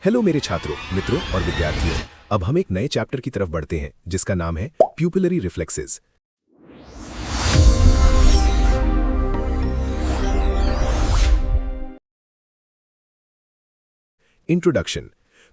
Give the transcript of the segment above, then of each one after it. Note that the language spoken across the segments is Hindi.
हेलो मेरे छात्रों, मित्रों और विद्यार्थियों। अब हम एक नए चैप्टर की तरफ बढ़ते हैं जिसका नाम है pupillary reflexes. Introduction.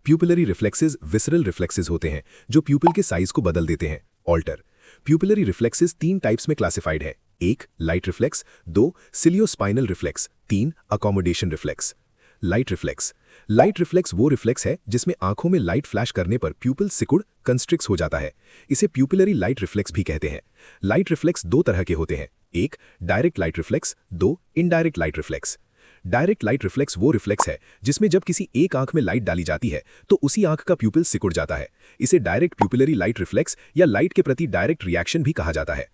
Pupillary reflexes visceral reflexes होते हैं जो प्यूपिल के साइज को बदल देते हैं। ऑल्टर। प्यूपिलरी रिफ्लेक्सेस तीन टाइप्स में क्लासिफाइड है। 1 light reflex, 2 ciliospinal reflex, 3 accommodation reflex. Light reflex. Light reflex वो रिफ्लेक्स है जिसमें आंखों में लाइट फ्लैश करने पर प्यूपिल सिकुड़ कंस्ट्रिक्स हो जाता है। इसे प्यूपिलरी लाइट रिफ्लेक्स भी कहते हैं। लाइट रिफ्लेक्स दो तरह के होते हैं, 1 direct light reflex, 2 indirect light reflex. Direct light reflex वो रिफ्लेक्स है जिसमें जब किसी एक आंख में लाइट डाली जाती है तो उसी आंख का प्यूपिल सिकुड़ जाता है। इसे डायरेक्ट प्यूपिलरी लाइट रिफ्लेक्स या लाइट के प्रति डायरेक्ट रिएक्शन भी कहा जाता है।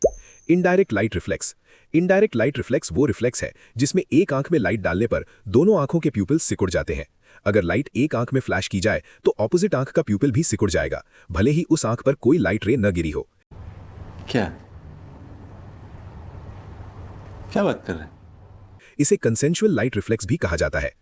Indirect light reflex. Indirect light reflex वो रिफ्लेक्स है जिसमें एक आंख में लाइट डालने पर दोनों आंखों के प्यूपिल सिकुड़ जाते हैं। अगर लाइट एक आंख में फ्लैश की जाए तो ऑपोजिट आंख का प्यूपिल भी सिकुड़ जाएगा, भले ही उस आंख पर कोई लाइट रे न गिरी हो। क्या क्या बात कर रहे हैं? इसे कंसेंशुअल लाइट रिफ्लेक्स भी कहा जाता है।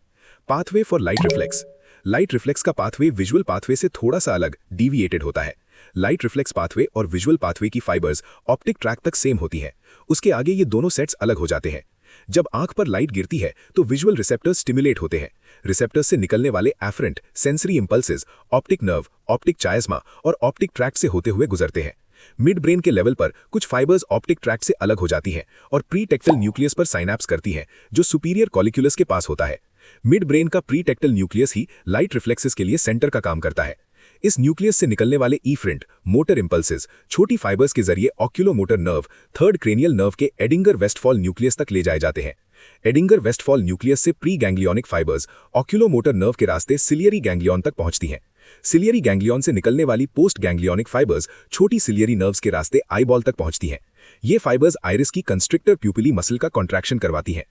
Pathway for light reflex. Light reflex का पाथवे विजुअल पाथवे से थोड़ा सा अलग डिविएटेड होता है। लाइट रिफ्लेक्स पाथवे और विजुअल पाथवे की फाइबर्स ऑप्टिक ट्रैक तक सेम होती हैं। उसके आगे ये दोनों सेट्स अलग हो जाते हैं। जब आंख पर लाइट गिरती है तो विजुअल रिसेप्टर्स स्टिमुलेट होते हैं। रिसेप्टर्स से निकलने वाले afferent sensory impulses optic nerve, optic chiasma और ऑप्टिक ट्रैक्ट से होते हुए गुजरते हैं। मिड ब्रेन के लेवल पर कुछ फाइबर्स ऑप्टिक ट्रैक्ट से अलग हो जाती हैं और प्रीटेक्टल न्यूक्लियस पर साइनैप्स करती हैं जो सुपीरियर कॉलिक्यूलस के पास होता है। मिड ब्रेन का प्रीटेक्टल न्यूक्लियस ही लाइट रिफ्लेक्सेस के लिए सेंटर का काम करता है। इस न्यूक्लियस से निकलने वाले ईफरेंट मोटर इंपल्सेस छोटी फाइबर्स के जरिए oculomotor nerve third cranial nerve के एडिंगर वेस्टफॉल न्यूक्लियस तक ले जाए जाते हैं। एडिंगर वेस्टफॉल न्यूक्लियस से pre ganglionic fibres oculomotor nerve के रास्ते सिलियरी गैंग्लियन तक पहुंचती हैं। सिलियरी गैंग्लियन से निकलने वाली पोस्ट गैंग्लियोनिक फाइबर्स छोटी सिलियरी नर्व्स के रास्ते आईबॉल तक पहुंचती हैं। ये फाइबर्स आइरिस की कंस्ट्रिक्टर प्यूपिली मसल का कॉन्ट्रैक्शन करवाती हैं।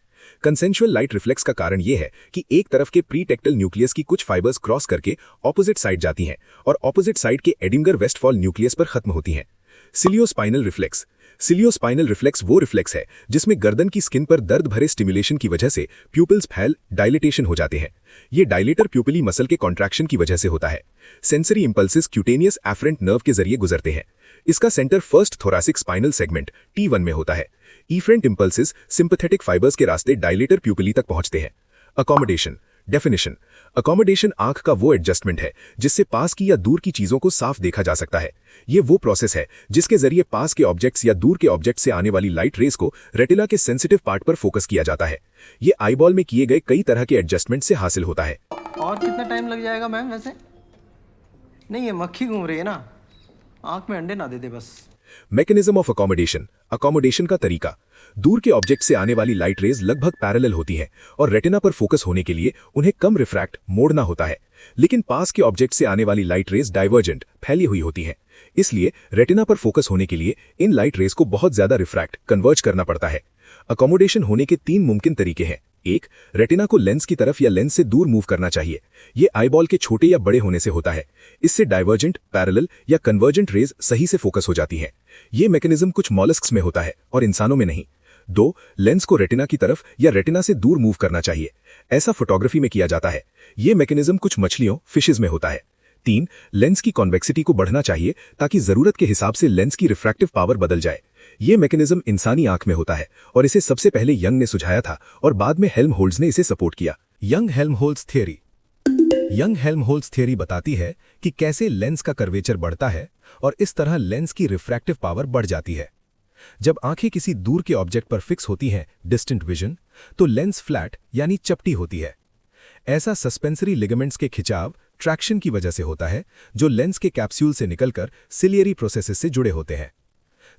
कंसेंशुअल लाइट रिफ्लेक्स का कारण यह है कि एक तरफ के प्रीटेक्टल न्यूक्लियस की कुछ फाइबर्स क्रॉस करके ऑपोजिट साइड जाती हैं और ऑपोजिट साइड के एडिंगर वेस्टफॉल न्यूक्लियस पर खत्म होती हैं। सिलियोस्पाइनल रिफ्लेक्स। सिलियोस्पाइनल रिफ्लेक्स वो रिफ्लेक्स है जिसमें गर्दन की स्किन पर दर्द भरे स्टिमुलेशन की वजह से प्यूपिल्स फैल डायलिटेशन हो जाते हैं। ये डायलेटर प्यूपिली मसल के कॉन्ट्रैक्शन की वजह से होता है। Sensory impulses cutaneous afferent nerve के जरिए गुजरते हैं। इसका centre first thoracic spinal segment T1 में होता है। इफरेंट इंपल्सेस सिंपैथेटिक फाइबर्स के रास्ते डायलेटर प्यूपिली तक पहुंचते हैं। अकोमोडेशन। डेफिनेशन। अकोमोडेशन आंख का वो एडजस्टमेंट है जिससे पास की या दूर की चीजों को साफ देखा जा सकता है। ये वो प्रोसेस है जिसके जरिए पास के ऑब्जेक्ट्स या दूर के ऑब्जेक्ट से आने वाली लाइट रेस को रेटिना के सेंसिटिव पार्ट पर फोकस किया जाता है। ये आईबॉल में किए गए कई तरह के एडजस्टमेंट से हासिल होता है। और कितना टाइम लग जाएगा मैम वैसे? नहीं, ये मक्खी घूम रही है ना, आंख में अंडे ना दे दे बस। Mechanism of accommodation. अकोमोडेशन का तरीका। दूर के ऑब्जेक्ट से आने वाली लाइट रेज लगभग पैरेलल होती हैं और रेटिना पर फोकस होने के लिए उन्हें कम रिफ्रैक्ट मोड़ना होता है, लेकिन पास के ऑब्जेक्ट से आने वाली लाइट रेज डाइवर्जेंट फैली हुई होती हैं। इसलिए रेटिना पर फोकस होने के लिए इन लाइट रेज को बहुत ज्यादा रिफ्रैक्ट कन्वर्ज करना पड़ता है। अकोमोडेशन होने के तीन मुमकिन तरीके हैं। 1 रेटिना को लेंस की तरफ या लेंस से दूर मूव करना चाहिए। ये आईबॉल के छोटे या बड़े होने से होता है। इससे डाइवर्जेंट, पैरेलल या कन्वर्जेंट रेज सही से फोकस हो जाती हैं। ये मैकेनिज्म कुछ मॉलस्क्स में होता है और इंसानों में नहीं। 2 लेंस को रेटिना की तरफ या रेटिना से दूर मूव करना चाहिए। ऐसा फोटोग्राफी में किया जाता है। ये मैकेनिज्म कुछ मछलियों फिशेज में होता है। 3 लेंस की कॉन्वेक्सिटी को बढ़ना चाहिए ताकि जरूरत के हिसाब से लेंस की रिफ्रैक्टिव पावर बदल जाए। ये मैकेनिज्म इंसानी आंख में होता है और इसे सबसे पहले यंग ने सुझाया था और बाद में हेल्महोल्ट्ज ने इसे सपोर्ट किया। Young Helmholtz theory. Young Helmholtz theory बताती है कि कैसे लेंस का कर्वेचर बढ़ता है और इस तरह लेंस की रिफ्रैक्टिव पावर बढ़ जाती है। जब आंखें किसी दूर के ऑब्जेक्ट पर फिक्स होती हैं, डिस्टेंट विजन, तो लेंस फ्लैट यानी चपटी होती है। ऐसा सस्पेंसरी लिगामेंट्स के खिंचाव ट्रैक्शन की वजह से होता है जो लेंस के कैप्सूल से निकलकर सिलियरी प्रोसेसेस से जुड़े होते हैं।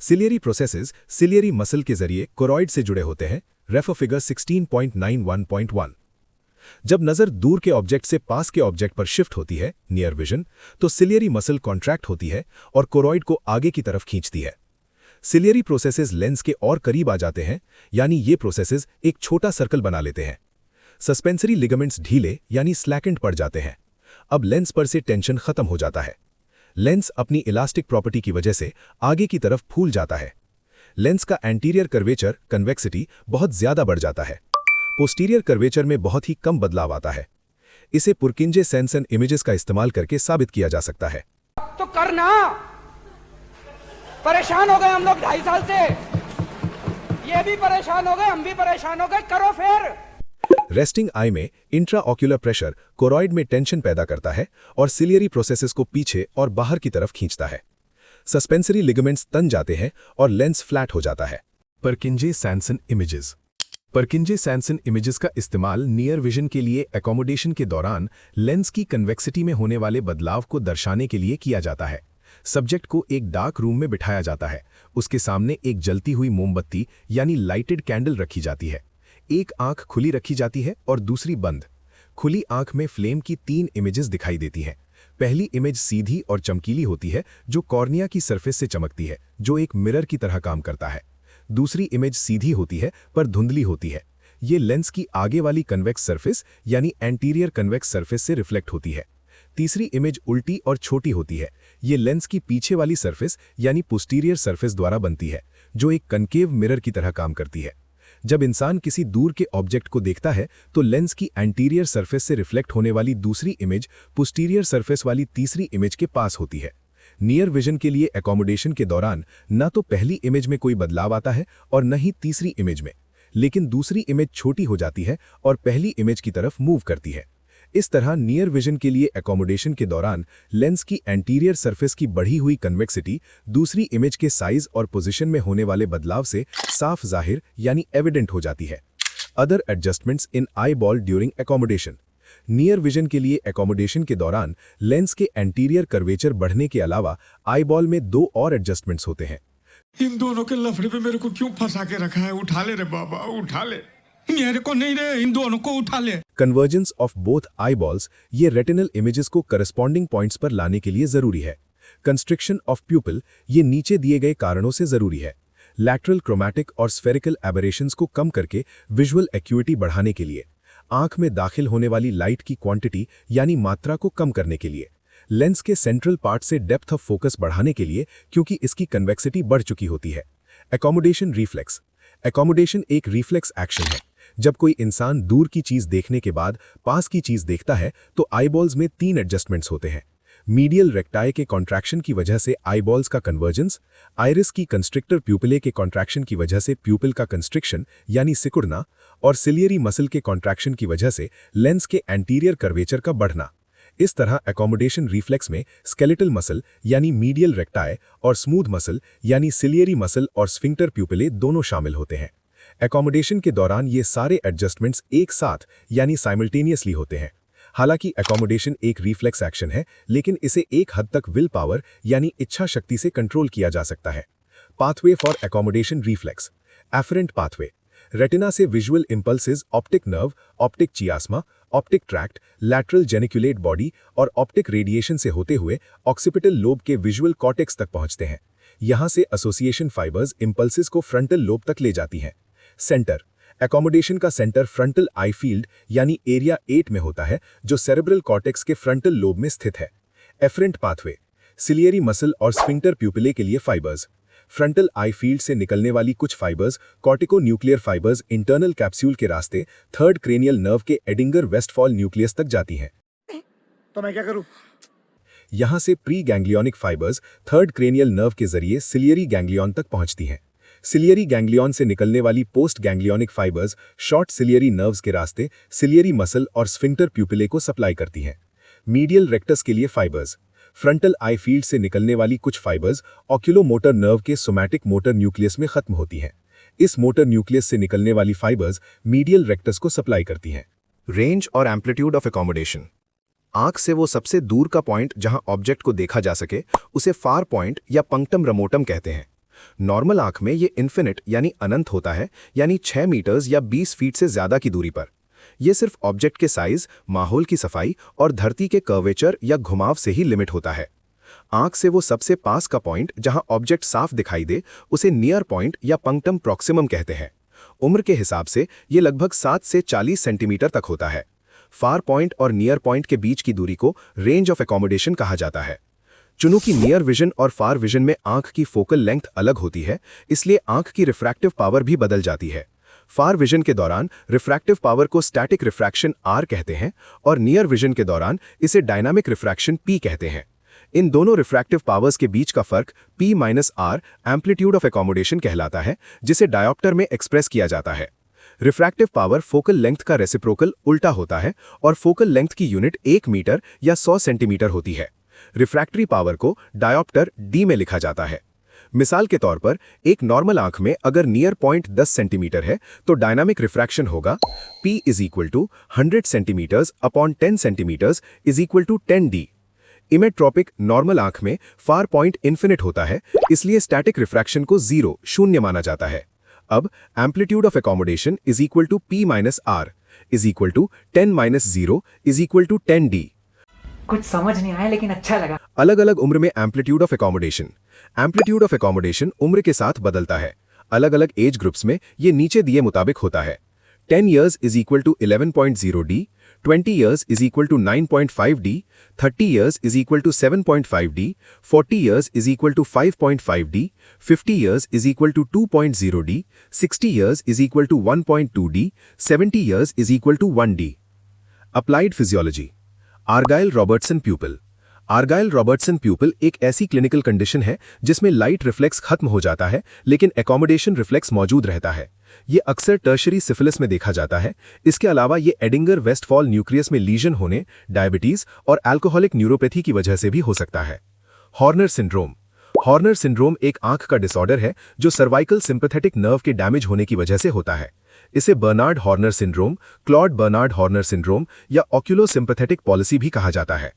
सिलियरी प्रोसेसेस सिलियरी मसल के जरिए कोरॉइड से जुड़े होते हैं। Refer figure 16.91.1। जब नजर दूर के ऑब्जेक्ट से पास के ऑब्जेक्ट पर शिफ्ट होती है, नियर विजन, तो सिलियरी मसल कॉन्ट्रैक्ट होती है और कोरॉइड को आगे की तरफ खींचती है। सिलियरी प्रोसेसेस लेंस के और करीब आ जाते हैं, यानी ये प्रोसेसेस एक छोटा सर्कल बना लेते हैं। सस्पेंसरी लिगामेंट्स ढीले यानी स्लैकेंड पड़ जाते हैं। अब लेंस पर से टेंशन खत्म हो जाता है। लेंस अपनी इलास्टिक प्रॉपर्टी की वजह से आगे की तरफ फूल जाता है। लेंस का एंटीरियर कर्वेचर कन्वेक्सिटी बहुत ज्यादा बढ़ जाता है। पोस्टीरियर कर्वेचर में बहुत ही कम बदलाव आता है। इसे पुरकिंजे सेंसन इमेजेस का इस्तेमाल करके साबित किया जा सकता है। तो करना, परेशान हो गए हम लोग 2.5 साल से, ये भी परेशान हो गए, हम भी परेशान हो गए, करो फिर। रेस्टिंग आई में इंट्राऑक्यूलर प्रेशर कोरॉइड में टेंशन पैदा करता है और सिलियरी प्रोसेसेस को पीछे और बाहर की तरफ खींचता है। सस्पेंसरी लिगामेंट्स तन जाते हैं और लेंस फ्लैट हो जाता है। परकिंजे सैनसन इमेजेस। परकिंजे सैनसन इमेजेस का इस्तेमाल नियर विजन के लिए एकोमोडेशन के दौरान लेंस की कन्वेक्सिटी में होने वाले बदलाव को दर्शाने के लिए किया जाता है। सब्जेक्ट को एक डार्क रूम में बिठाया जाता है, उसके सामने एक जलती हुई मोमबत्ती यानी लाइटेड कैंडल रखी जाती है। एक आंख खुली रखी जाती है और दूसरी बंद। खुली आंख में फ्लेम की 3 इमेजेस दिखाई देती हैं। पहली इमेज सीधी और चमकीली होती है जो कॉर्निया की सरफेस से चमकती है, जो एक मिरर की तरह काम करता है। दूसरी इमेज सीधी होती है पर धुंधली होती है। ये लेंस की आगे वाली कन्वेक्स सरफेस यानी एंटीरियर कन्वेक्स सरफेस से रिफ्लेक्ट होती है। तीसरी इमेज उल्टी और छोटी होती है। ये लेंस की पीछे वाली सरफेस यानी पोस्टीरियर सरफेस द्वारा बनती है, जो एक कनकेव मिरर की तरह काम करती है। जब इंसान किसी दूर के ऑब्जेक्ट को देखता है तो लेंस की एंटीरियर सरफेस से रिफ्लेक्ट होने वाली दूसरी इमेज पोस्टीरियर सरफेस वाली तीसरी इमेज के पास होती है। नियर विजन के लिए एकोमोडेशन के दौरान न तो पहली इमेज में कोई बदलाव आता है और न ही तीसरी इमेज में, लेकिन दूसरी इमेज छोटी हो जाती है और पहली इमेज की तरफ मूव करती है। इस तरह नियर विजन के लिए एकोमोडेशन के दौरान लेंस की एंटीरियर सरफेस की बढ़ी हुई कन्वेक्सिटी दूसरी इमेज के साइज और पोजीशन में होने वाले बदलाव से साफ जाहिर यानी एविडेंट हो जाती है। अदर एडजस्टमेंट्स इन eye ball during accommodation. Near vision के लिए एकोमोडेशन के दौरान लेंस के एंटीरियर कर्वेचर बढ़ने के अलावा आई बॉल में 2 और एडजस्टमेंट्स होते हैं। इन दोनों के लफड़े पे मेरे को क्यों फंसा के रखा है? उठा ले रे बाबा, उठा ले। मेरे को नहीं रे, इन दोनों को उठा ले। Convergence of both I balls ये रेटिनल इमेजेस को करस्पॉन्डिंग पॉइंट्स पर लाने के लिए जरूरी है। कंस्ट्रिक्शन ऑफ प्यूपिल ये नीचे दिए गए कारणों से जरूरी है। लैटरल क्रोमैटिक और स्फेरिकल एबरेशंस को कम करके विजुअल एक्यूटी बढ़ाने के लिए, आंख में दाखिल होने वाली लाइट की क्वांटिटी यानी मात्रा को कम करने के लिए, लेंस के सेंट्रल पार्ट से डेप्थ ऑफ फोकस बढ़ाने के लिए क्योंकि इसकी कन्वेक्सिटी बढ़ चुकी होती है। Accommodation reflex. एकोमोडेशन एक रिफ्लेक्स एक्शन है। जब कोई इंसान दूर की चीज देखने के बाद पास की चीज देखता है तो आईबॉल्स में 3 एडजस्टमेंट्स होते हैं। मीडियल रेक्टाई के कॉन्ट्रैक्शन की वजह से आईबॉल्स का कन्वर्जेंस, आइरिस की कंस्ट्रिक्टर प्यूपिले के कॉन्ट्रैक्शन की वजह से प्यूपिल का कंस्ट्रिक्शन यानी सिकुड़ना, और सिलियरी मसल के कॉन्ट्रैक्शन की वजह से लेंस के एंटीरियर कर्वेचर का बढ़ना। इस तरह एकोमोडेशन रिफ्लेक्स में स्केलेटल मसल यानी मीडियल रेक्टाई और स्मूथ मसल यानी सिलियरी मसल और स्फिंक्टर प्यूपिले दोनों शामिल होते हैं। एकोमोडेशन के दौरान ये सारे एडजस्टमेंट्स एक साथ यानी साइमल्टेनियसली होते हैं। हालांकि एकोमोडेशन एक रिफ्लेक्स एक्शन है, लेकिन इसे एक हद तक विल पावर यानी इच्छा शक्ति से कंट्रोल किया जा सकता है। Pathway for accommodation reflex. Afferent pathway. Retina से visual impulses optic nerve, optic chiasma, optic tract, lateral geniculate body और ऑप्टिक रेडिएशन से होते हुए ऑक्सिपिटल लोब के विजुअल कॉर्टेक्स तक पहुंचते हैं। यहां से एसोसिएशन फाइबर्स इंपल्सेस को फ्रंटल लोब तक ले जाती हैं। सेंटर। एकोमोडेशन का सेंटर फ्रंटल आई फील्ड यानी एरिया 8 में होता है, जो सेरेब्रल कॉर्टेक्स के फ्रंटल लोब में स्थित है। Afferent pathway. सिलियरी मसल और स्फिंक्टर प्यूपिले के लिए फाइबर्स। फ्रंटल आई फील्ड से निकलने वाली कुछ fibres cortico nuclear fibres internal capsule के रास्ते थर्ड क्रेनियल नर्व के एडिंगर वेस्टफॉल न्यूक्लियस तक जाती हैं। तो मैं क्या करूं? यहां से pre ganglionic fibres third cranial nerve के जरिए सिलियरी गैंग्लियन तक पहुंचती हैं। सिलियरी गैंग्लियन से निकलने वाली post ganglionic fibres short ciliary nerves के रास्ते सिलियरी मसल और स्फिंक्टर प्यूपिले को सप्लाई करती हैं। मीडियल रेक्टस के लिए फाइबर्स। फ्रंटल आई फील्ड से निकलने वाली कुछ फाइबर्स ऑक्यूलोमोटर नर्व के सोमैटिक मोटर न्यूक्लियस में खत्म होती हैं। इस मोटर न्यूक्लियस से निकलने वाली फाइबर्स मीडियल रेक्टस को सप्लाई करती हैं। रेंज और एम्पलीट्यूड ऑफ एकोमोडेशन। आंख से वो सबसे दूर का पॉइंट जहां ऑब्जेक्ट को देखा जा सके उसे फार पॉइंट या पंक्टम रमोटम कहते हैं। नॉर्मल आंख में ये इन्फिनिट यानी अनंत होता है, यानी 6 मीटर्स या 20 फीट से ज्यादा की दूरी पर। यह सिर्फ ऑब्जेक्ट के साइज, माहौल की सफाई और धरती के कर्वेचर या घुमाव से ही लिमिट होता है। आंख से वो सबसे पास का पॉइंट जहां ऑब्जेक्ट साफ दिखाई दे उसे नियर पॉइंट या पंक्टम प्रॉक्सिमम कहते हैं। उम्र के हिसाब से ये लगभग 7 से 40 सेंटीमीटर तक होता है। फार पॉइंट और नियर पॉइंट के बीच की दूरी को रेंज ऑफ एकोमोडेशन कहा जाता है। चूंकि नियर विजन और फार विजन में आंख की फोकल लेंथ अलग होती है, इसलिए आंख की रिफ्रैक्टिव पावर भी बदल जाती है। फार विजन के दौरान रिफ्रैक्टिव पावर को स्टैटिक रिफ्रैक्शन R कहते हैं और नियर विजन के दौरान इसे डायनामिक रिफ्रैक्शन P कहते हैं। इन दोनों रिफ्रैक्टिव पावर्स के बीच का फर्क P minus R amplitude of accommodation कहलाता है, जिसे डायोप्टर में एक्सप्रेस किया जाता है। रिफ्रैक्टिव पावर फोकल लेंथ का रेसिप्रोकल उल्टा होता है और फोकल लेंथ की यूनिट 1 मीटर या 100 सेंटीमीटर होती है। रिफ्रैक्टरी पावर को डायोप्टर D में लिखा जाता है। मिसाल के तौर पर एक नॉर्मल आंख में अगर नियर पॉइंट 10 सेंटीमीटर है तो डायनामिक रिफ्रैक्शन होगा P is equal to 100 centimetres upon 10 centimetres is equal to 10D। Emmetropic normal आंख में फार पॉइंट इन्फिनिट होता है, इसलिए स्टैटिक रिफ्रैक्शन को 0 शून्य माना जाता है। अब amplitude of accommodation is equal to P minus R is equal to 10 minus 0 is equal to 10D। कुछ समझ नहीं आया लेकिन अच्छा लगा। अलग अलग उम्र में amplitude of accommodation. Amplitude of accommodation उम्र के साथ बदलता है। अलग अलग एज ग्रुप्स में ये नीचे दिए मुताबिक होता है। 10 years is equal to 11.0D, 20 years is equal to 9.5D, 30 years is equal to 7.5D, 40 years is equal to 5.5D, 50 years is equal to 2.0D, 60 years is equal to 1.2D, 70 years is equal to 1D. Applied Physiology. Argyll Robertson pupil. Argyll Robertson pupil एक ऐसी क्लिनिकल कंडीशन है जिसमें लाइट रिफ्लेक्स खत्म हो जाता है लेकिन एकोमोडेशन रिफ्लेक्स मौजूद रहता है। ये अक्सर टर्शरी सिफिलिस में देखा जाता है। इसके अलावा ये एडिंगर वेस्टफॉल न्यूक्लियस में लीजन होने, डायबिटीज और अल्कोहलिक न्यूरोपैथी की वजह से भी हो सकता है। Horner syndrome. हॉर्नर सिंड्रोम एक आंख का डिसऑर्डर है जो सर्वाइकल सिंपैथेटिक नर्व के डैमेज होने की वजह से होता है। इसे Bernard Horner syndrome, Claude Bernard Horner syndrome या ऑक्यूलो सिंपैथेटिक पॉलिसी भी कहा जाता है।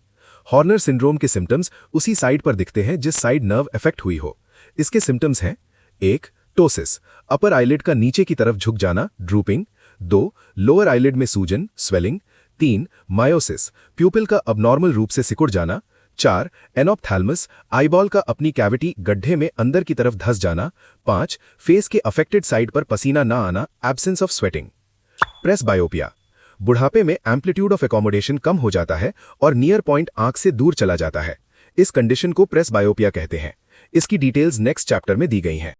हॉर्नर सिंड्रोम के सिम्टम्स उसी साइड पर दिखते हैं जिस साइड नर्व इफेक्ट हुई हो। इसके सिम्टम्स हैं 1. टोसिस, अपर आईलिड का नीचे की तरफ झुक जाना, ड्रूपिंग। 2. लोअर आईलिड में सूजन, स्वेलिंग। 3. मायोसिस, प्यूपिल का अबनॉर्मल रूप से सिकुड़ जाना। 4. एनोप्थैल्मस, आईबॉल का अपनी कैविटी गड्ढे में अंदर की तरफ धंस जाना। 5. फेस के अफेक्टेड साइड पर पसीना ना आना, एब्सेंस ऑफ स्वेटिंग। प्रेसबायोपिया, बुढ़ापे में एम्पलीट्यूड ऑफ एकोमोडेशन कम हो जाता है और नियर पॉइंट आंख से दूर चला जाता है। इस कंडीशन को प्रेसबायोपिया कहते हैं। इसकी डिटेल्स नेक्स्ट चैप्टर में दी गई हैं।